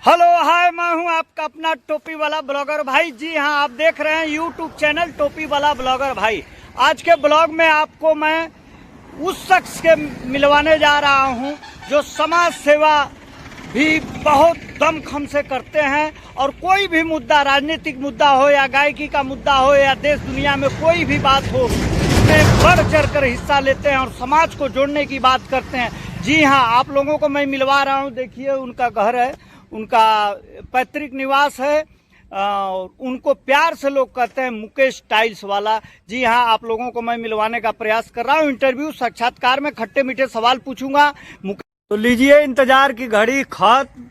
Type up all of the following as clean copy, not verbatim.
Hello hi, मैं हूं आपका अपना टोपी वाला ब्लॉगर भाई। जी हां, आप देख रहे हैं यूट्यूब चैनल टोपी वाला ब्लॉगर भाई। आज के ब्लॉग में आपको मैं उस शख्स के मिलवाने जा रहा हूं जो समाज सेवा भी बहुत दमखम से करते हैं और कोई भी मुद्दा, राजनीतिक मुद्दा हो या गायकी का मुद्दा हो या देश दुनिया में कोई भी बात हो, उसमें बढ़ चढ़ कर हिस्सा लेते हैं और समाज को जोड़ने की बात करते हैं। जी हाँ, आप लोगों को मैं मिलवा रहा हूँ। देखिए, उनका घर है, उनका पैतृक निवास है। उनको प्यार से लोग कहते हैं मुकेश टाइल्स वाला। जी हाँ, आप लोगों को मैं मिलवाने का प्रयास कर रहा हूँ। इंटरव्यू, साक्षात्कार में खट्टे मीठे सवाल पूछूंगा। तो लीजिए, इंतजार की घड़ी खत्म,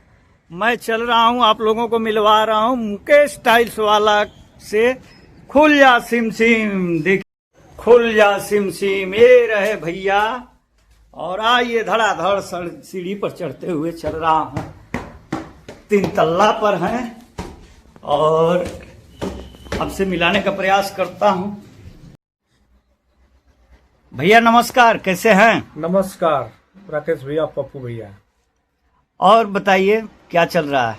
मैं चल रहा हूँ, आप लोगों को मिलवा रहा हूँ मुकेश टाइल्स वाला से। खुल जा सिम सिम, देखिए खुल जा सिम सिम, ये रहे भैया। और आइए, धड़ाधड़ सीढ़ी पर चढ़ते हुए चल रहा हूँ। 3 तल्ला पर हैं और आपसे मिलाने का प्रयास करता हूं। भैया नमस्कार, कैसे हैं? नमस्कार राकेश भैया, पप्पू भैया। और बताइए, क्या चल रहा है?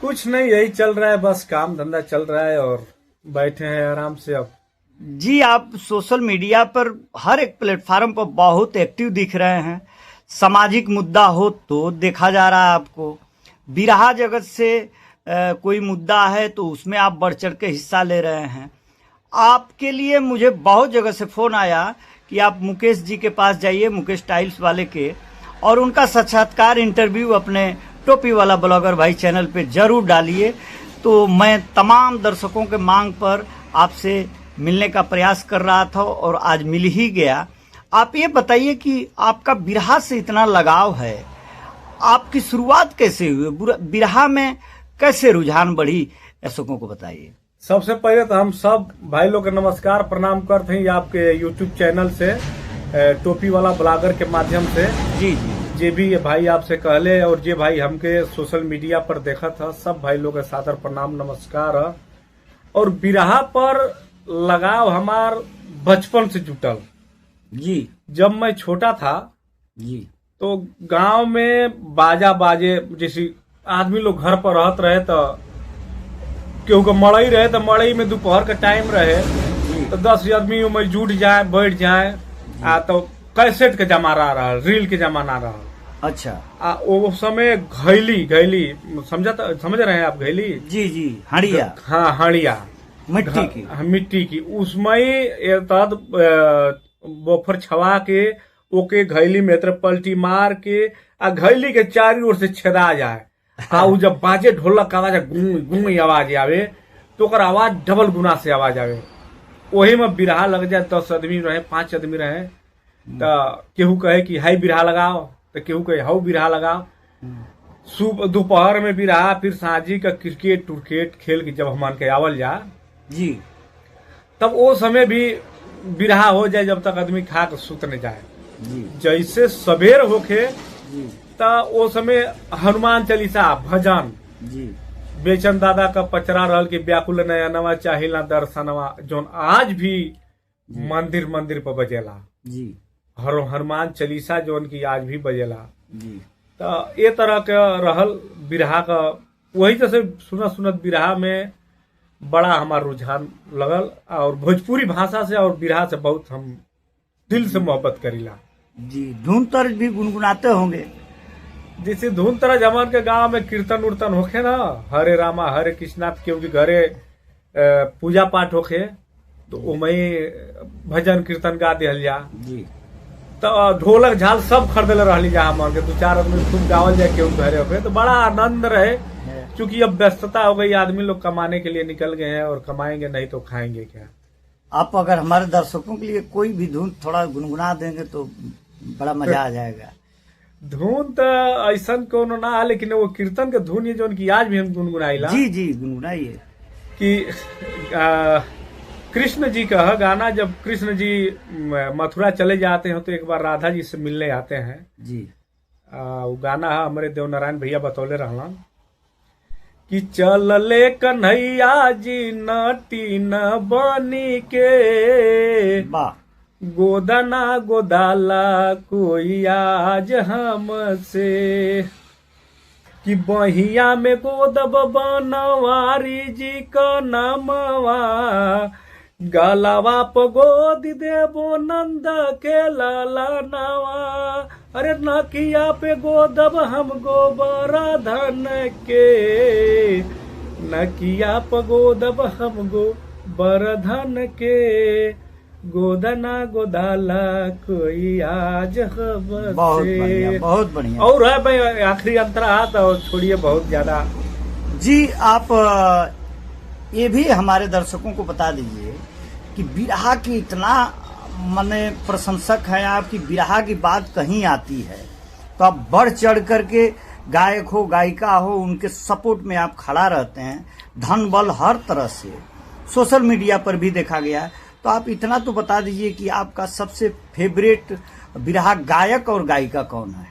कुछ नहीं, यही चल रहा है, बस काम धंधा चल रहा है और बैठे हैं आराम से। अब जी, आप सोशल मीडिया पर हर एक प्लेटफार्म पर बहुत एक्टिव दिख रहे हैं। सामाजिक मुद्दा हो तो देखा जा रहा है आपको, बिरहा जगत से कोई मुद्दा है तो उसमें आप बढ़ चढ़ के हिस्सा ले रहे हैं। आपके लिए मुझे बहुत जगह से फ़ोन आया कि आप मुकेश जी के पास जाइए, मुकेश टाइल्स वाले के, और उनका साक्षात्कार इंटरव्यू अपने टोपी वाला ब्लॉगर भाई चैनल पे जरूर डालिए। तो मैं तमाम दर्शकों के मांग पर आपसे मिलने का प्रयास कर रहा था और आज मिल ही गया। आप ये बताइए कि आपका बिरहा से इतना लगाव है, आपकी शुरुआत कैसे हुई? बिरहा में कैसे रुझान बढ़ी, दर्शकों को बताइए। सबसे पहले तो हम सब भाई लोग के नमस्कार प्रणाम करते हैं आपके यूट्यूब चैनल से, टोपी वाला ब्लॉगर के माध्यम से। जी जी, जे भी ये भाई आपसे कहले और जे भाई हमके सोशल मीडिया पर देखा था, सब भाई लोग के सादर प्रणाम नमस्कार। और बिरहा पर लगाव हमार बचपन से जुटल। जी, जब मैं छोटा था जी, तो गांव में बाजा बाजे, जैसे आदमी लोग घर पर रहत रहे तो केहू को मड़ई रहे तो मड़ई में दोपहर का टाइम रहे तो 10 आदमी में जुट जाए, बैठ जाए। तो कैसेट के जमाना रहा, रील के जमाना रहा। अच्छा। वो समय घैली समझ रहे हैं आप? घैली, जी जी, हड़िया। हाँ, हड़िया, मिट्टी की। उसमें तद बोफर छवा के ओके घैली में तरह पलटी मार के आ घैली के चारों ओर से छेदा जाए। उ जब बाजे ढोलक का आवाज, गूंग गूंग आवाज आवे तो ओकर आवाज डबल गुना से आवाज आवे। वही में बिरहा लग जाए। 10 आदमी रहे, 5 आदमी रहे तो केहू कहे कि हाई बिरहा लगाओ, तो केहू कहे हाउ बिरहा लगाओ। दोपहर में बिरहा, फिर सांझी का क्रिकेट टुरकेट खेल के जब हमान के आवल जा जी, तब वो समय भी बिरहा हो जाए जब तक आदमी खा के सुत न जाए। जी, जैसे सवेर होके जी, ता वो समय हनुमान चालीसा, भजन, जी, बेचन दादा का पचरा रहल कि व्याकुल नयनवा चाहिला दर्शनवा, जोन आज भी मंदिर मंदिर पर बजेला। जी, हनुमान चालीसा जोन की आज भी बजेला। जी। तो ये तरह के रहल बिरहा का। वही जैसे सुनत बिरहा में बड़ा हमारा रुझान लगल और भोजपुरी भाषा से और बिरहा से बहुत हम दिल से मोहब्बत करीला। जी, धुन तर्ज भी गुनगुनाते होंगे? जैसे धुन तरह जमान के गांव में कीर्तन उर्तन होखे ना, हरे रामा हरे कृष्णा, क्योंकि घरे पूजा पाठ होखे तो उमई भजन कीर्तन गा दिहल जा। जी, तो ढोलक झाल सब खरीदले रहली जा हमार के। 2-4 आदमी खूब गावल जाए केहू घरे होखे तो बड़ा आनंद रहे। क्योंकि अब व्यस्तता हो गई, आदमी लोग कमाने के लिए निकल गए हैं और कमाएंगे नहीं तो खाएंगे क्या। आप अगर हमारे दर्शकों के लिए कोई भी धुन थोड़ा गुनगुना देंगे तो बड़ा मजा आ जाएगा। धुन तो ऐसा कोनो ना, लेकिन वो कीर्तन के धुन है जो उनकी आज भी हम गुनगुनाइला। जी जी, गुनगुनाइए। कि कृष्ण जी का गाना, जब कृष्ण जी मथुरा चले जाते हैं तो एक बार राधा जी से मिलने आते हैं जी। वो गाना है, हमारे देवनारायण भैया बतौले रहला कि चलले कन्हैया जी नटी न बनी के, गोदना गोदाला कोई आज हमसे। कि बहिया में गोदब बनवारी जी का नामवा, गलावा प गोद देबो नंद के लाला नावा। अरे नकिया पे गोदब हम गोबर धन के, नकिया प गोदब हम गोबर धन के, गोदना गोदाला कोई आज खबर बहुत से। बढ़िया, बहुत बढ़िया। और है भाई आखिरी अंतरा हाथ, और छोड़िए बहुत ज्यादा। जी आप ये भी हमारे दर्शकों को बता दीजिए कि बिरहा की इतना माने प्रशंसक हैं आप कि बिरहा की बात कहीं आती है तो आप बढ़ चढ़ करके गायक हो गायिका हो उनके सपोर्ट में आप खड़ा रहते हैं, धन बल हर तरह से सोशल मीडिया पर भी देखा गया है। तो आप इतना तो बता दीजिए कि आपका सबसे फेवरेट बिरहा गायक और गायिका कौन है?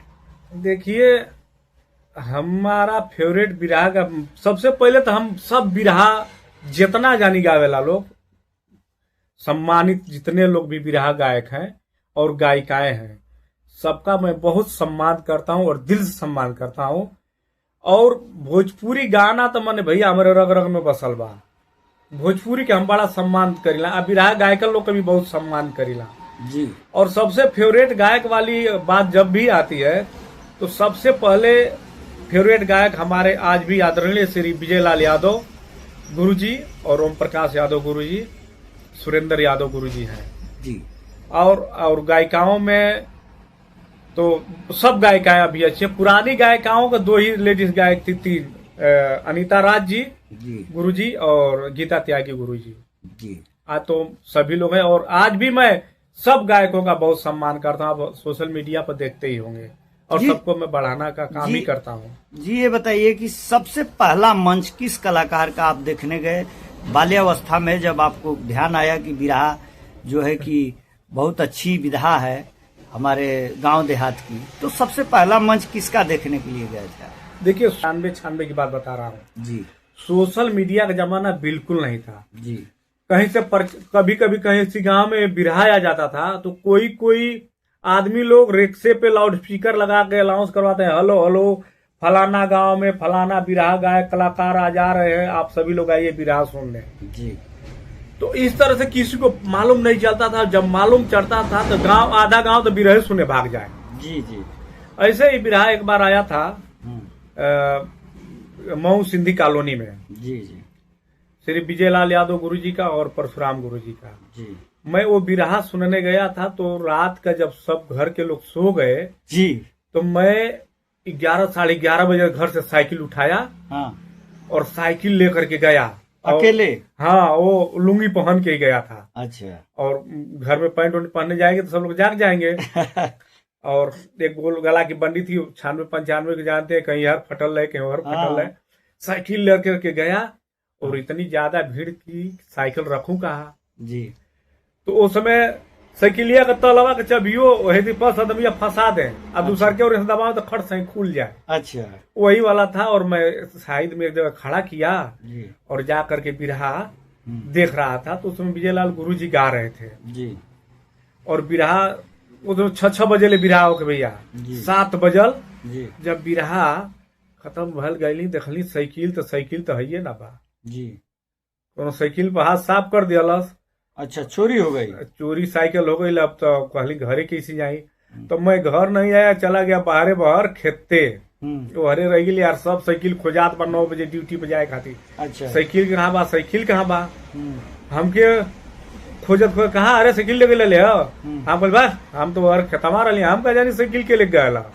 देखिए हमारा फेवरेट बिरहा का सबसे पहले तो हम सब बिरहा जितना जानी गावेला लोग, सम्मानित जितने लोग भी बिरहा गायक हैं और गायिकाएं हैं, सबका मैं बहुत सम्मान करता हूं और दिल से सम्मान करता हूं। और भोजपुरी गाना तो मैंने भैया हमारे रग रग में बसल बा, भोजपुरी के हम बड़ा सम्मान करीला, अब बिरहा गायक लोग का भी बहुत सम्मान करीला जी। और सबसे फेवरेट गायक वाली बात जब भी आती है तो सबसे पहले फेवरेट गायक हमारे आज भी आदरणीय श्री विजय लाल यादव गुरुजी और ओम प्रकाश यादव गुरुजी, सुरेंद्र यादव गुरुजी हैं जी। और गायिकाओं में तो सब गायिकाएं अभी अच्छी हैं। पुरानी गायिकाओं का दो ही लेडीज गायक थी, तीन, अनीता राज जी गुरुजी और गीता त्यागी गुरुजी जी। आज तो सभी लोग हैं और आज भी मैं सब गायकों का बहुत सम्मान करता हूँ। आप सोशल मीडिया पर देखते ही होंगे और सबको मैं बढ़ाना का काम ही करता हूँ। जी ये बताइए कि सबसे पहला मंच किस कलाकार का आप देखने गए बाल्यावस्था में, जब आपको ध्यान आया कि बिरहा जो है कि बहुत अच्छी विधा है हमारे गांव देहात की, तो सबसे पहला मंच किसका देखने के लिए गए थे? देखिए 96 की बात बता रहा हूँ जी। सोशल मीडिया का जमाना बिल्कुल नहीं था जी। कहीं से कभी कभी कहीं से गांव में बिरहाया जाता था तो कोई आदमी लोग रिक्शे पे लाउड स्पीकर लगा के अनाउंस करवाते हैं, हेलो हेलो फलाना गांव में फलाना बिरहा गायक कलाकार आ जा रहे हैं, आप सभी लोग आइए बिरहा सुनने। जी। तो इस तरह से किसी को मालूम नहीं चलता था, जब मालूम चलता था तो गांव आधा गांव तो बिरहे सुने भाग जाए। जी जी। ऐसे ही बिरहा एक बार आया था मऊ सिंधी कॉलोनी में। जी जी। श्री विजयलाल यादव गुरुजी का और परशुराम गुरुजी का। जी। मैं वो बिरहा सुनने गया था तो रात का जब सब घर के लोग सो गए जी तो मैं 11 साढ़े 11 बजे घर से साइकिल उठाया। हाँ। और साइकिल लेकर के गया अकेले? हाँ, वो लुंगी पहन के ही गया था। अच्छा। और घर में पैंट वैंट पहनने जाएंगे तो सब लोग जाग जाएंगे। और एक गोल गला की बंडी थी 96-95 के, जानते हैं, कहीं हर फटल है कहीं हर फटल है। साइकिल लेकर के गया और इतनी ज्यादा भीड़ की साइकिल रखूं कहा जी। तो उस समय साइकिलिया का तलवा के चबियो वही पास आदमी फंसा दे और दूसर के और दबाओ तो खट से खुल जाए। अच्छा। वही वाला था और मैं साइड में एक जगह खड़ा किया जी। और जा करके बिरहा देख रहा था तो उसमें विजयलाल गुरुजी गा रहे थे जी। और बिरहा वो 6 बजे ले बिरहा हो के भैया 7 बजल जी। जब बिरहा खत्म भल गई देखली साइकिल तो है ना बा जी। तो साइकिल पर हाथ साफ कर दियलस। अच्छा, चोरी हो गई? चोरी साइकिल हो गई। अब तो कहली घरे कैसे जाई तो मैं घर नहीं आया, चला गया बाहर खेते वो हरे रह गई यार। सब साइकिल खोजात पर 9 बजे ड्यूटी पे जाए खातिर। अच्छा। साइकिल कहाँ बा हमके खोजत कहा अरे साइकिल लेके ले हम बोल बस हम तो खतमा रही हम कहा जानी साइकिल के ले गया।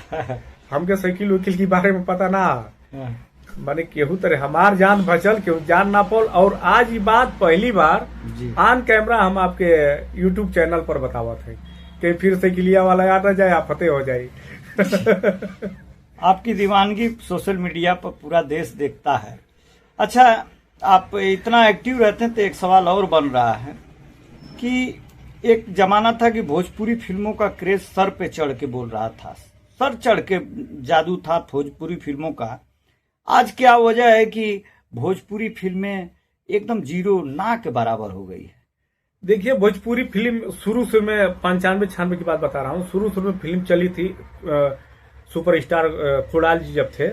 हमके साइकिल वकील के बारे में पता ना माने केहू तरह हमार जान बचल केहू जान ना पल। और आज ये बात पहली बार ऑन कैमरा हम आपके यूट्यूब चैनल पर बतावत है कि फिर साइकिलिया वाला याद आ जाए आप फतेह हो जाए। आपकी दीवानगी सोशल मीडिया पर पूरा देश देखता है। अच्छा, आप इतना एक्टिव रहते हैं तो एक सवाल और बन रहा है कि एक जमाना था कि भोजपुरी फिल्मों का क्रेज सर पे चढ़ के बोल रहा था, सर चढ़ के जादू था भोजपुरी फिल्मों का। आज क्या वजह है कि भोजपुरी फिल्में एकदम जीरो ना के बराबर हो गई है? देखिए भोजपुरी फिल्म शुरू से मैं 95-96 की बात बता रहा हूँ। शुरू में फिल्म चली थी सुपरस्टार खुड़ाल जी जब थे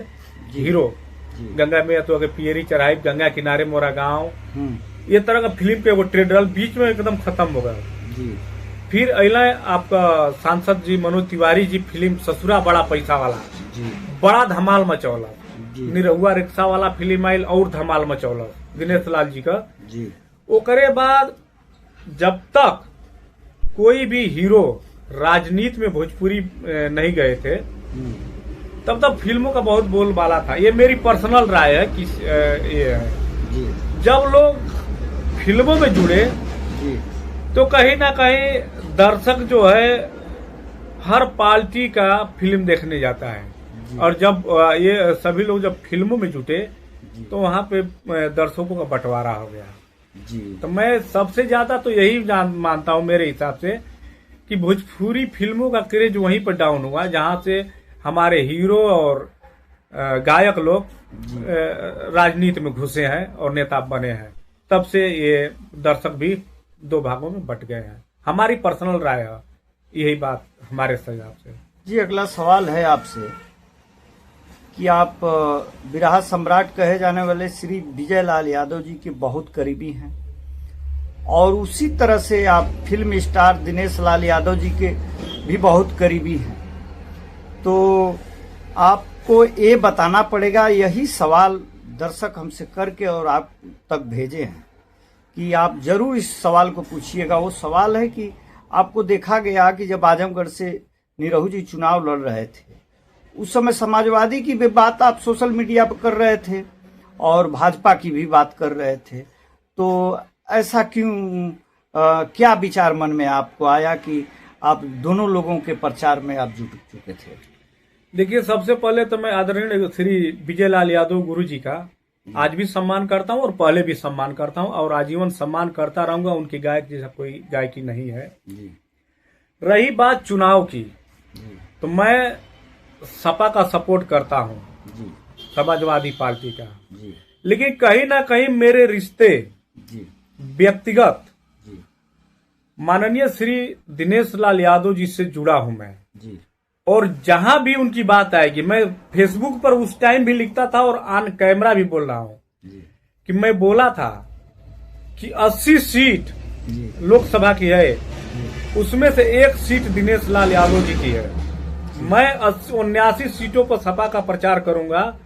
हीरो, जी। गंगा में तो अगर पियरी चढ़ाई, गंगा किनारे मोरा गांव, हम्म। ये तरह का फिल्म के वो ट्रेलर बीच में एकदम खत्म हो गया। जी। फिर अला आपका सांसद जी मनोज तिवारी जी फिल्म ससुरा बड़ा पैसा वाला, जी। बड़ा धमाल मचौला। जी। निरहुआ रिक्शा वाला फिल्म आयल और धमाल मचौला दिनेश लाल जी का। जी। ओकरे बाद जब तक कोई भी हीरो राजनीति में भोजपुरी नहीं गए थे, हम्म। तब तक फिल्मों का बहुत बोलबाला था। ये मेरी पर्सनल राय है कि ये है। जी। जब लोग फिल्मों में जुड़े जी। तो कहीं ना कहीं दर्शक जो है हर पार्टी का फिल्म देखने जाता है, और जब ये सभी लोग जब फिल्मों में जुटे तो वहां पे दर्शकों का बंटवारा हो गया। जी। तो मैं सबसे ज्यादा तो यही मानता हूं मेरे हिसाब से कि भोजपुरी फिल्मों का क्रेज वहीं पर डाउन हुआ जहां से हमारे हीरो और गायक लोग राजनीति में घुसे हैं और नेता बने हैं। तब से ये दर्शक भी दो भागों में बट गए हैं। हमारी पर्सनल राय है यही बात हमारे हिसाब से। जी, अगला सवाल है आपसे कि आप बिरहा सम्राट कहे जाने वाले श्री विजय लाल यादव जी के बहुत करीबी हैं, और उसी तरह से आप फिल्म स्टार दिनेश लाल यादव जी के भी बहुत करीबी हैं। तो आपको ये बताना पड़ेगा, यही सवाल दर्शक हमसे करके और आप तक भेजे हैं कि आप जरूर इस सवाल को पूछिएगा। वो सवाल है कि आपको देखा गया कि जब आजमगढ़ से निरहू जी चुनाव लड़ रहे थे, उस समय समाजवादी की भी बात आप सोशल मीडिया पर कर रहे थे और भाजपा की भी बात कर रहे थे। तो ऐसा क्यों, क्या विचार मन में आपको आया कि आप दोनों लोगों के प्रचार में आप जुट चुके थे? देखिए, सबसे पहले तो मैं आदरणीय श्री विजय लाल यादव गुरु जी का आज भी सम्मान करता हूं और पहले भी सम्मान करता हूं और आजीवन सम्मान करता रहूंगा। उनकी गायक जैसा कोई गायकी नहीं है। जी। रही बात चुनाव की, तो मैं सपा का सपोर्ट करता हूं, जी। समाजवादी पार्टी का। जी। लेकिन कहीं ना कहीं मेरे रिश्ते जी। व्यक्तिगत जी। माननीय श्री दिनेश लाल यादव जी से जुड़ा हूं मैं। जी। और जहां भी उनकी बात आएगी, मैं फेसबुक पर उस टाइम भी लिखता था और ऑन कैमरा भी बोल रहा हूं कि मैं बोला था कि 80 सीट लोकसभा की है, उसमें से एक सीट दिनेश लाल यादव जी की है। मैं 79 सीटों पर सपा का प्रचार करूंगा,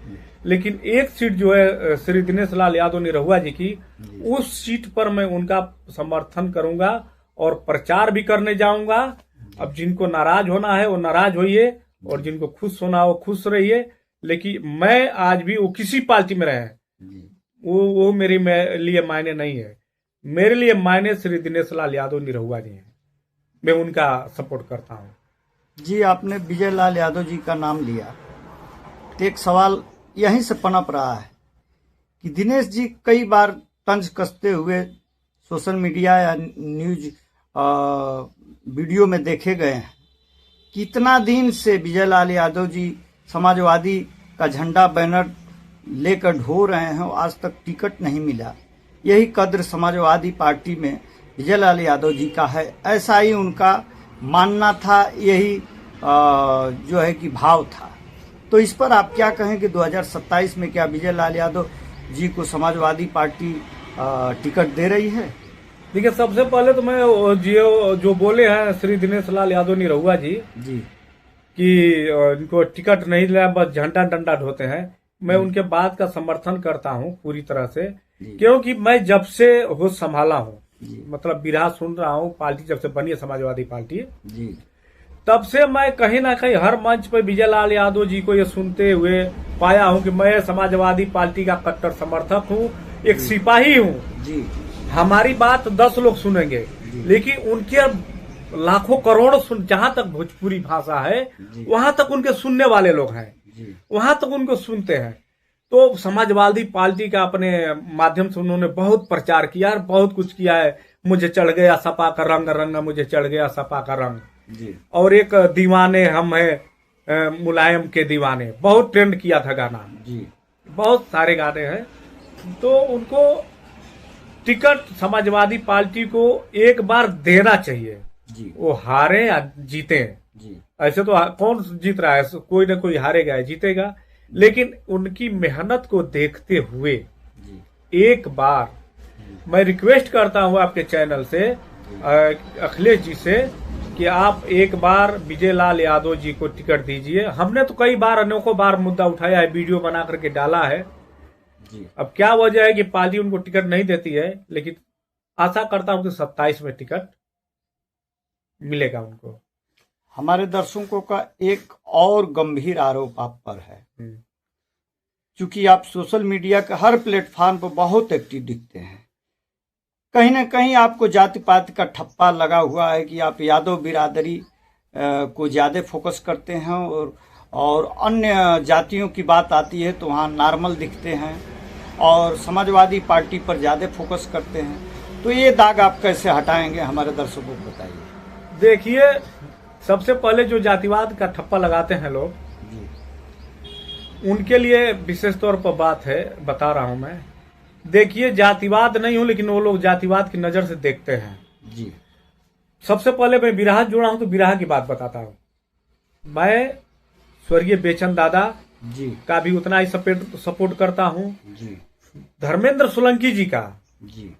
लेकिन एक सीट जो है श्री दिनेश लाल यादव निरहुआ जी की, उस सीट पर मैं उनका समर्थन करूंगा और प्रचार भी करने जाऊंगा। अब जिनको नाराज होना है वो नाराज होइए और जिनको खुश होना हो खुश रहिए, लेकिन मैं आज भी, वो किसी पार्टी में रहे, वो मेरे लिए मायने नहीं है। मेरे लिए मायने श्री दिनेश लाल यादव निरहुआ जी हैं। मैं उनका सपोर्ट करता हूं। जी, आपने विजय लाल यादव जी का नाम लिया तो एक सवाल यहीं से पनप रहा है कि दिनेश जी कई बार तंज कसते हुए सोशल मीडिया या न्यूज वीडियो में देखे गए हैं। कितना दिन से विजय लाल यादव जी समाजवादी का झंडा बैनर लेकर ढो रहे हैं, आज तक टिकट नहीं मिला। यही कद्र समाजवादी पार्टी में विजय लाल यादव जी का है, ऐसा ही उनका मानना था, यही जो है कि भाव था। तो इस पर आप क्या कहें कि 2027 में क्या विजय लाल यादव जी को समाजवादी पार्टी टिकट दे रही है? देखिए, सबसे पहले तो मैं जो बोले हैं श्री दिनेश लाल यादव निरहुआ जी कि इनको टिकट नहीं दिला, बस झंडा डंडा ढोते हैं, मैं उनके बात का समर्थन करता हूं पूरी तरह से। क्योंकि मैं जब से होश संभाला हूं, मतलब बिरहा सुन रहा हूं, पार्टी जब से बनी है समाजवादी पार्टी, तब से मैं कहीं ना कहीं हर मंच पर विजय लाल यादव जी को ये सुनते हुए पाया हूं कि मैं समाजवादी पार्टी का कट्टर समर्थक हूं, एक सिपाही हूं। हमारी बात 10 लोग सुनेंगे, लेकिन उनके लाखों करोड़ों जहां तक भोजपुरी भाषा है वहां तक उनके सुनने वाले लोग हैं, वहां तक उनको सुनते हैं। तो समाजवादी पार्टी का अपने माध्यम से उन्होंने बहुत प्रचार किया और बहुत कुछ किया है। मुझे चढ़ गया सपा का रंग, रंग मुझे चढ़ गया सपा का रंग, और एक दीवाने हम हैं मुलायम के दीवाने, बहुत ट्रेंड किया था गाना, बहुत सारे गाने हैं। तो उनको टिकट समाजवादी पार्टी को एक बार देना चाहिए, वो हारे या जीते। ऐसे तो कौन जीत रहा है, कोई ना कोई हारेगा या जीतेगा, लेकिन उनकी मेहनत को देखते हुए जी एक बार मैं रिक्वेस्ट करता हूं आपके चैनल से अखिलेश जी से कि आप एक बार विजय लाल यादव जी को टिकट दीजिए। हमने तो कई बार अनेकों बार मुद्दा उठाया है, वीडियो बना करके डाला है। जी अब क्या वजह है कि पार्टी उनको टिकट नहीं देती है, लेकिन आशा करता हूं कि 27 में टिकट मिलेगा उनको। हमारे दर्शकों का एक और गंभीर आरोप आप पर है, क्योंकि आप सोशल मीडिया के हर प्लेटफॉर्म पर बहुत एक्टिव दिखते हैं। कहीं ना कहीं आपको जाति पाति का ठप्पा लगा हुआ है कि आप यादव बिरादरी को ज़्यादा फोकस करते हैं और अन्य जातियों की बात आती है तो वहाँ नॉर्मल दिखते हैं और समाजवादी पार्टी पर ज़्यादा फोकस करते हैं। तो ये दाग आप कैसे हटाएंगे, हमारे दर्शकों को बताइए। देखिए, सबसे पहले जो जातिवाद का ठप्पा लगाते हैं लोग, उनके लिए विशेष तौर पर बात है, बता रहा हूं मैं। देखिए, जातिवाद नहीं हूं, लेकिन वो लोग जातिवाद की नजर से देखते हैं जी। सबसे पहले मैं बिरहा जुड़ा हूं तो बिरहा की बात बताता हूं। मैं स्वर्गीय बेचन दादा जी का भी उतना ही सपोर्ट करता हूं। जी धर्मेंद्र सोलंकी जी का, जी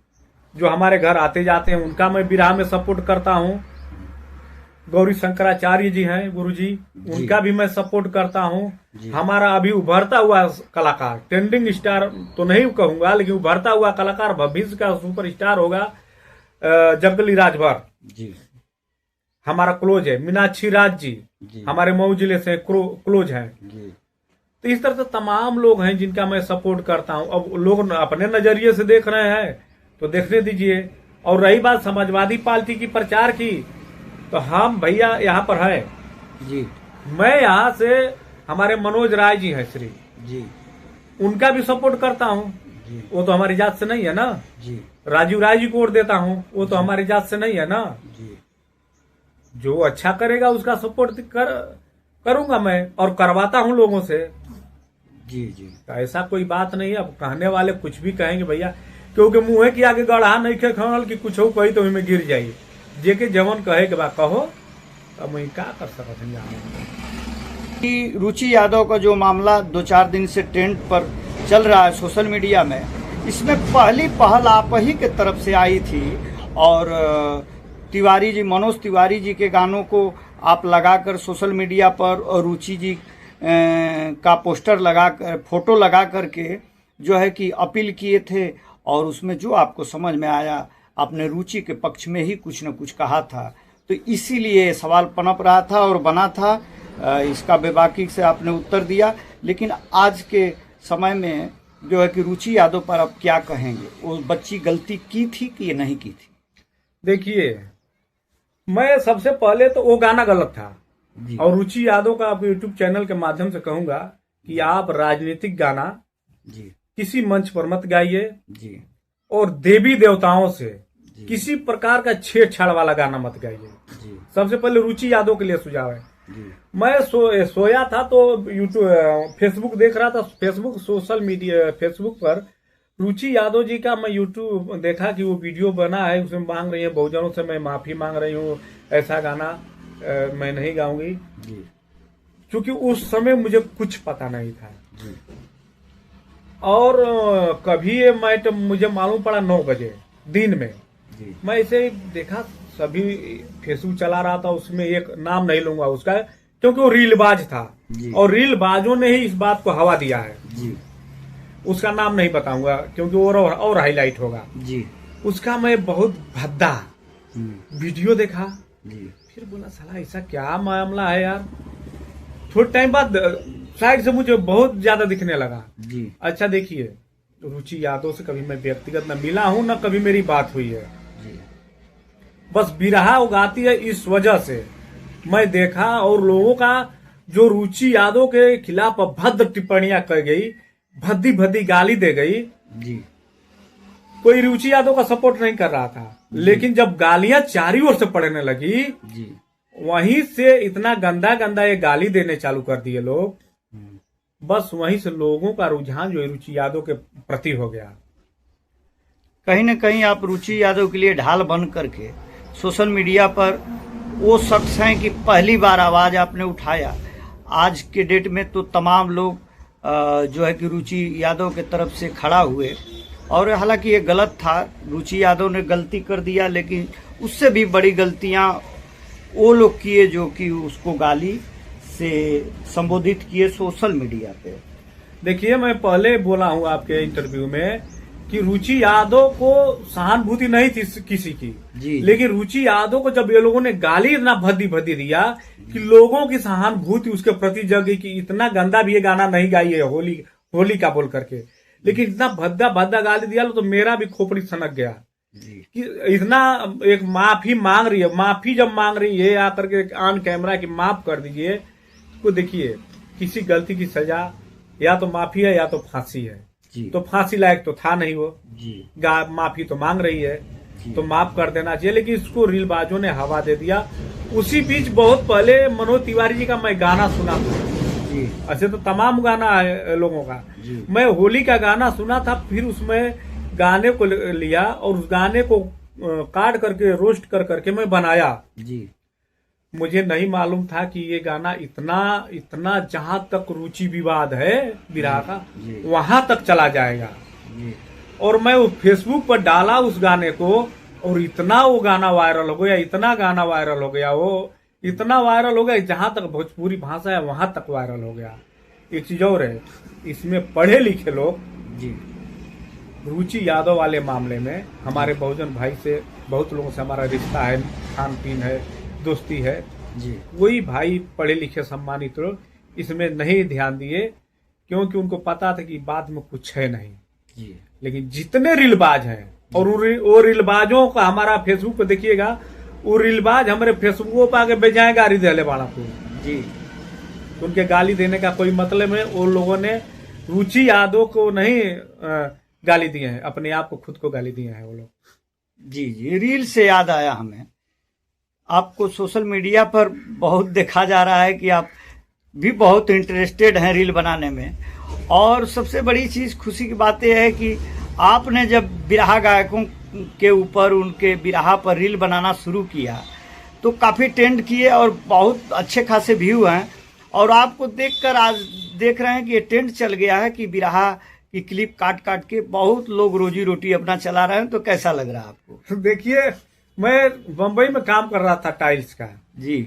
जो हमारे घर आते जाते हैं, उनका मैं बिरहा में सपोर्ट करता हूं। गौरी शंकराचार्य जी हैं गुरुजी, उनका भी मैं सपोर्ट करता हूं। हमारा अभी उभरता हुआ कलाकार, ट्रेंडिंग स्टार तो नहीं कहूंगा, लेकिन उभरता हुआ कलाकार, भविष्य का सुपरस्टार होगा जगली राजभर जी, हमारा क्लोज है। मीनाक्षी राज जी हमारे मऊ जिले से क्लोज हैं। तो इस तरह से तमाम लोग हैं जिनका मैं सपोर्ट करता हूं। अब लोग अपने नजरिए से देख रहे हैं तो देखने दीजिए। और रही बात समाजवादी पार्टी की प्रचार की, तो हम भैया यहाँ पर है जी। मैं यहाँ से हमारे मनोज राय जी हैं श्री जी, उनका भी सपोर्ट करता हूँ। जी वो तो हमारी जात से नहीं है ना। जी राजीव राय जी को वोट देता हूँ, वो तो हमारी जात से नहीं है ना। जी जो अच्छा करेगा उसका सपोर्ट करूंगा मैं, और करवाता हूँ लोगों से। जी जी। तो ऐसा कोई बात नहीं है। अब कहने वाले कुछ भी कहेंगे भैया, क्योंकि मुंह के आगे गढ़ा नहीं खे खनल कि कुछ हो कही तो में गिर जाइए। जे के जवन कहे के बाद कहो, अब मैं क्या कर सकते हैं। रुचि यादव का जो मामला 2-4 दिन से ट्रेंड पर चल रहा है सोशल मीडिया में, इसमें पहली पहल आप ही के तरफ से आई थी और तिवारी जी, मनोज तिवारी जी के गानों को आप लगाकर सोशल मीडिया पर और रुचि जी का पोस्टर लगाकर, फोटो लगा करके जो है कि अपील किए थे। और उसमें जो आपको समझ में आया, आपने रुचि के पक्ष में ही कुछ न कुछ कहा था। तो इसीलिए सवाल पनप रहा था और बना था। इसका बेबाकी से आपने उत्तर दिया। लेकिन आज के समय में जो है कि रुचि यादव पर आप क्या कहेंगे? वो बच्ची गलती की थी कि ये नहीं की थी? देखिए, मैं सबसे पहले तो वो गाना गलत था। और रुचि यादव का आप यूट्यूब चैनल के माध्यम से कहूंगा कि आप राजनीतिक गाना जी किसी मंच पर मत गाइए, जी, और देवी देवताओं से किसी प्रकार का छेड़छाड़ वाला गाना मत गाइए। सबसे पहले रुचि यादव के लिए सुझाव है। मैं सोया था तो यूट्यूब फेसबुक देख रहा था, सोशल मीडिया फेसबुक पर रुचि यादव जी का मैं यूट्यूब देखा कि वो वीडियो बना है, उसमें मांग रही है बहुजनों से मैं माफी मांग रही हूँ, ऐसा गाना मैं नहीं गाऊंगी। क्योंकि उस समय मुझे कुछ पता नहीं था। और कभी ये मैच मुझे मालूम पड़ा 9 बजे दिन में। मैं इसे देखा, सभी फेसबुक चला रहा था, उसमें एक नाम नहीं लूंगा उसका क्योंकि वो रीलबाज था और रीलबाजों ने ही इस बात को हवा दिया है। उसका नाम नहीं बताऊंगा क्योंकि वो और हाईलाइट होगा जी। उसका मैं बहुत भद्दा वीडियो देखा जी। फिर बोला साला ऐसा क्या मामला है यार। थोड़े टाइम बाद साइड से मुझे बहुत ज्यादा दिखने लगा जी। अच्छा देखिए, रुचि यादव से कभी मैं व्यक्तिगत न मिला हूं न कभी मेरी बात हुई है जी। बस बिरहा उगाती है इस वजह से मैं देखा, और लोगों का जो रुचि यादव के खिलाफ अभद्र टिप्पणियां कर गई, भद्दी भद्दी गाली दे गई जी। कोई रुचि यादव का सपोर्ट नहीं कर रहा था, लेकिन जब गालियां चारों ओर से पड़ने लगी जी, वहीं से इतना गंदा गंदा ये गाली देने चालू कर दिए लोग। बस वहीं से लोगों का रुझान जो है रुचि यादव के प्रति हो गया। कहीं न कहीं आप रुचि यादव के लिए ढाल बन करके सोशल मीडिया पर वो शख्स हैं कि पहली बार आवाज आपने उठाया। आज के डेट में तो तमाम लोग जो है कि रुचि यादव के तरफ से खड़ा हुए, और हालांकि ये गलत था, रुचि यादव ने गलती कर दिया, लेकिन उससे भी बड़ी गलतियां वो लोग किए जो कि उसको गाली से संबोधित किए सोशल मीडिया पे। देखिए, मैं पहले बोला हूँ आपके इंटरव्यू में कि रुचि यादव को सहानुभूति नहीं थी किसी की जी। लेकिन रुचि यादव को जब ये लोगों ने गाली इतना भद्दी भद्दी दिया कि लोगों की सहानुभूति उसके प्रति जगी कि इतना गंदा भी ये गाना नहीं गाई है होली का बोल करके, लेकिन इतना भद्दा भद्दा गाली दिया तो मेरा भी खोपड़ी सनक गया जी। कि इतना एक माफी मांग रही है, माफी जब मांग रही है आकर के ऑन कैमरा की माफ कर दीजिए, तो देखिए किसी गलती की सजा या तो माफी है या तो फांसी है। जी। तो फांसी लायक तो था नहीं वो, जी। माफी तो मांग रही है जी। तो माफ कर देना चाहिए, लेकिन इसको रीलबाजों ने हवा दे दिया। उसी बीच बहुत पहले मनोज तिवारी जी का मैं गाना सुना था। जी। ऐसे तो तमाम गाना है लोगों का, जी। मैं होली का गाना सुना था, फिर उसमें गाने को लिया और उस गाने को काट करके रोस्ट कर करके मैं बनाया। जी। मुझे नहीं मालूम था कि ये गाना इतना जहां तक रुचि विवाद है विरह का जी। वहां तक चला जाएगा। जी। और मैं वो फेसबुक पर डाला उस गाने को, और इतना वो गाना वायरल हो गया, इतना गाना वायरल हो गया, वो इतना वायरल हो गया जहां तक भोजपुरी भाषा है वहां तक वायरल हो गया। एक चीज और है, इसमें पढ़े लिखे लोग जी। रुचि यादव वाले मामले में हमारे बहुजन भाई से बहुत लोगों से हमारा रिश्ता है, खान पीन है, दोस्ती है, जी। वही भाई पढ़े लिखे सम्मानित लोग इसमें नहीं ध्यान दिए, क्योंकि उनको पता था कि बाद में कुछ है नहीं। जी। लेकिन जितने रीलबाज हैं, और वो रीलबाजों का हमारा फेसबुक पे देखिएगा, वो रीलबाज हमारे फेसबुक पे आके बेजाए गाली दे बाड़ा को जी। उनके गाली देने का कोई मतलब है। वो लोगों ने रुचि यादव को नहीं गाली दिए हैं, अपने आप को खुद को गाली दिए हैं वो लोग। जी जी, रील से याद आया हमें, आपको सोशल मीडिया पर बहुत देखा जा रहा है कि आप भी बहुत इंटरेस्टेड हैं रील बनाने में, और सबसे बड़ी चीज़ खुशी की बात यह है कि आपने जब बिरहा गायकों के ऊपर, उनके बिरहा पर रील बनाना शुरू किया तो काफ़ी ट्रेंड किए और बहुत अच्छे खासे व्यू हैं, और आपको देखकर आज देख रहे हैं कि ये ट्रेंड चल गया है कि बिरहा की क्लिप काट काट के बहुत लोग रोजी रोटी अपना चला रहे हैं। तो कैसा लग रहा है आपको? देखिए, मैं बम्बई में काम कर रहा था टाइल्स का जी।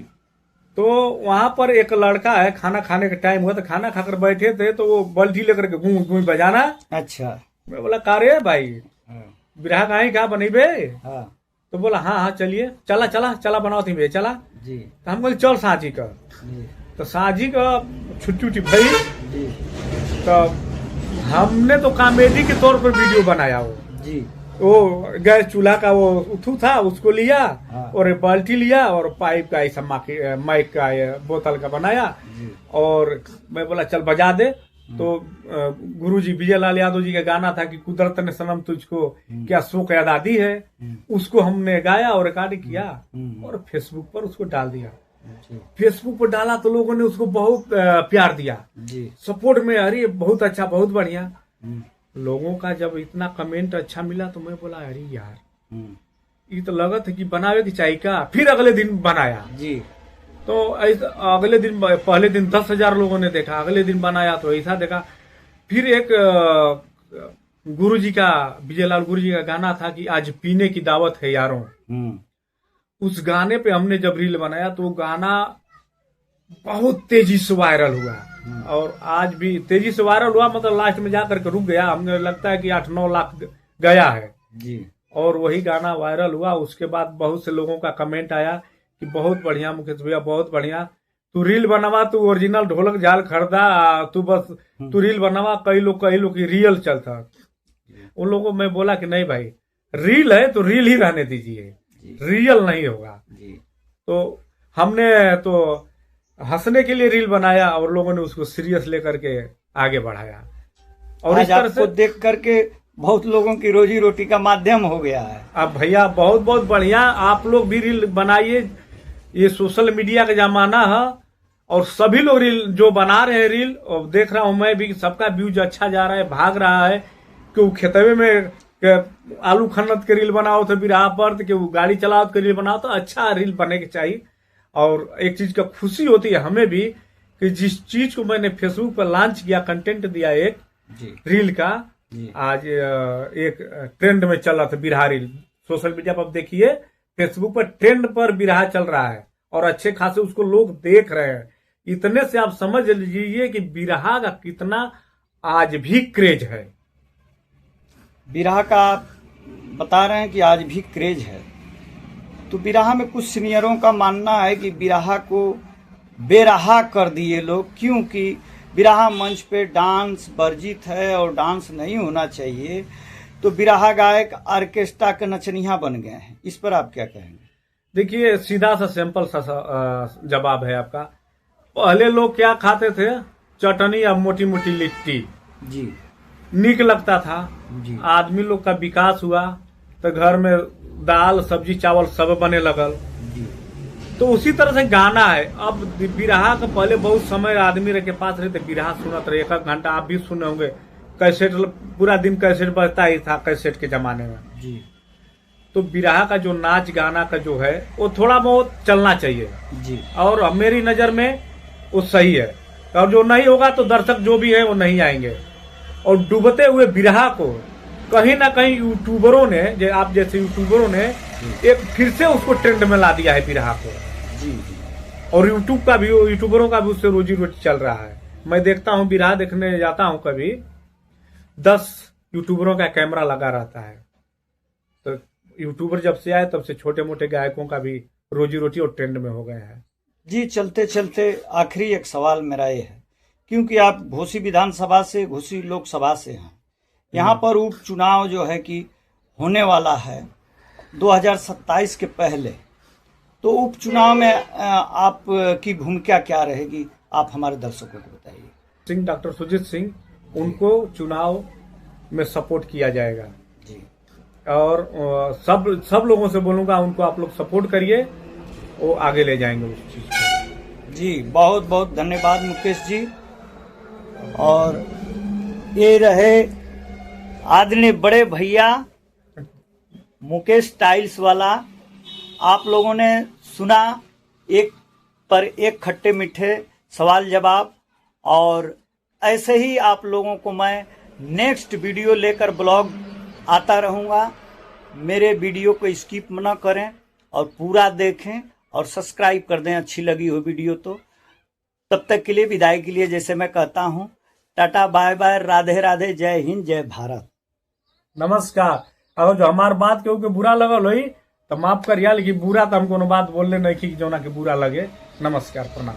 तो वहां पर एक लड़का है, खाना खाने का टाइम हुआ तो खाना खाकर बैठे थे, तो वो बल्टी लेकर के गूंज गूंज बजाना। अच्छा। मैं बोला का रे भाई, हाँ। बिरहा का ही का बनेबे? हाँ। तो बोला हाँ हाँ चलिए, चला चला चला बनाओ थी भे चला। जी। तो हम बोले चल साझी का, जी। तो साझी का छुट्टी उट्टी भई, जी। तो हमने तो कॉमेडी के तौर पर वीडियो बनाया। जी। वो गैस चूल्हा का वो उथू था, उसको लिया हाँ। और एक बाल्टी लिया और पाइप का ऐसा माइक का बोतल का बनाया। जी। और मैं बोला चल बजा दे। तो गुरुजी विजय लाल यादव जी का गाना था कि कुदरत ने सनम तुझको क्या शोक याद दी है, उसको हमने गाया और रिकॉर्ड किया और फेसबुक पर उसको डाल दिया। जी। फेसबुक पर डाला तो लोगों ने उसको बहुत प्यार दिया, जी। सपोर्ट में, अरे बहुत अच्छा, बहुत बढ़िया। हम्म। लोगों का जब इतना कमेंट अच्छा मिला तो मैं बोला अरे यार, हम्म। ये तो लगा था कि बनावे की चाहिए का। फिर अगले दिन बनाया जी। तो ऐसा, अगले दिन, पहले दिन 10,000 लोगों ने देखा, अगले दिन बनाया तो ऐसा देखा। फिर एक गुरुजी का, विजयलाल गुरुजी का गाना था कि आज पीने की दावत है यारों, उस गाने पे हमने जब रील बनाया तो गाना बहुत तेजी से वायरल हुआ, और आज भी तेजी से वायरल हुआ, मतलब लास्ट में जाकर के रुक गया। हमें लगता है कि 8-9 लाख गया है जी। और वही गाना वायरल हुआ। उसके बाद बहुत से लोगों का कमेंट आया कि बहुत बढ़िया मुकेश भैया, बहुत बढ़िया, तू रील बनावा, तू ओरिजिनल ढोलक झाल खरीदा, तू रील बनावा। कई लोग की रियल चलता। उन लोगों को मैं बोला कि नहीं भाई, रील है तो रील ही रहने दीजिए, रियल नहीं होगा। जी। तो हमने तो हंसने के लिए रील बनाया और लोगों ने उसको सीरियस लेकर के आगे बढ़ाया, और इस तरह से देख करके बहुत लोगों की रोजी रोटी का माध्यम हो गया है। अब भैया बहुत बहुत बढ़िया, आप लोग भी रील बनाइए। ये सोशल मीडिया का जमाना है और सभी लोग रील जो बना रहे हैं रील, और देख रहा हूं मैं भी, सबका व्यूज अच्छा जा रहा है, भाग रहा है। कि खेतवे में आलू खन्नत के रील बनाओ तो बिरहा पर, कि गाड़ी चलाओ के रील बनाओ, तो अच्छा रील बने के चाहिए। और एक चीज का खुशी होती है हमें भी कि जिस चीज को मैंने फेसबुक पर लॉन्च किया, कंटेंट दिया एक जी रील का, जी आज एक ट्रेंड में चल रहा था बिरहा रील। सोशल मीडिया पर आप देखिए, फेसबुक पर ट्रेंड पर बिरहा चल रहा है और अच्छे खासे उसको लोग देख रहे हैं। इतने से आप समझ लीजिए कि बिरहा का कितना आज भी क्रेज है। बिरहा का आप बता रहे हैं कि आज भी क्रेज है, तो बिरहा में कुछ सीनियरों का मानना है कि बिरहा को बेरहा कर दिए लोग, क्योंकि बिरहा मंच पे डांस वर्जित है और डांस नहीं होना चाहिए, तो बिरहा गायक ऑर्केस्ट्रा के नचनिया बन गए हैं। इस पर आप क्या कहेंगे? देखिए, सीधा सा सिंपल सा जवाब है आपका। पहले लोग क्या खाते थे? चटनी या मोटी मोटी लिट्टी, जी नीक लगता था। जी आदमी लोग का विकास हुआ तो घर में दाल सब्जी चावल सब बने लगल। जी तो उसी तरह से गाना है। अब बिरहा का पहले बहुत समय आदमी के पास रहते, बिरहा सुनत रहे, 1 घंटा। आप भी सुने होंगे, कैसेट पूरा दिन कैसेट बजता ही था कैसेट के जमाने में। जी तो बिरहा का जो नाच गाना का जो है वो थोड़ा बहुत चलना चाहिए जी और मेरी नजर में वो सही है। और जो नहीं होगा तो दर्शक जो भी है वो नहीं आएंगे। और डूबते हुए बिरहा को कहीं ना कहीं यूट्यूबरों ने, आप जैसे यूट्यूबरों ने एक फिर से उसको ट्रेंड में ला दिया है बिरहा को। जी जी और यूट्यूबरों का भी उससे रोजी रोटी चल रहा है। मैं देखता हूँ, बिरहा देखने जाता हूँ, कभी 10 यूट्यूबरों का कैमरा लगा रहता है। तो यूट्यूबर जब से आए तब से छोटे मोटे गायकों का भी रोजी रोटी और ट्रेंड में हो गया है। जी, चलते चलते आखिरी एक सवाल मेरा ये है, क्योंकि आप घोसी विधानसभा से, घोसी लोकसभा से हैं, यहाँ पर उपचुनाव जो है कि होने वाला है 2027 के पहले, तो उपचुनाव में आप की भूमिका क्या रहेगी? आप हमारे दर्शकों को बताइए। डॉक्टर सुजीत सिंह, उनको चुनाव में सपोर्ट किया जाएगा जी, और सब लोगों से बोलूंगा उनको आप लोग सपोर्ट करिए, वो आगे ले जाएंगे उस चीज को। जी, बहुत बहुत धन्यवाद मुकेश जी। और ये रहे आदरणीय बड़े भैया मुकेश टाइल्स वाला। आप लोगों ने सुना एक पर एक खट्टे मीठे सवाल जवाब, और ऐसे ही आप लोगों को मैं नेक्स्ट वीडियो लेकर ब्लॉग आता रहूँगा। मेरे वीडियो को स्किप न करें और पूरा देखें और सब्सक्राइब कर दें अच्छी लगी हो वीडियो तो। तब तक के लिए विदाई के लिए जैसे मैं कहता हूँ, tata bye bye, Radhe Radhe, जय हिंद, जय भारत, नमस्कार। अगर जो हमार बात केहू के बुरा लगल होई तो माफ करिया, लेकिन बुरा तो हम कोनो बात बोलले नहीं कि जो ना कि बुरा लगे। नमस्कार, प्रणाम।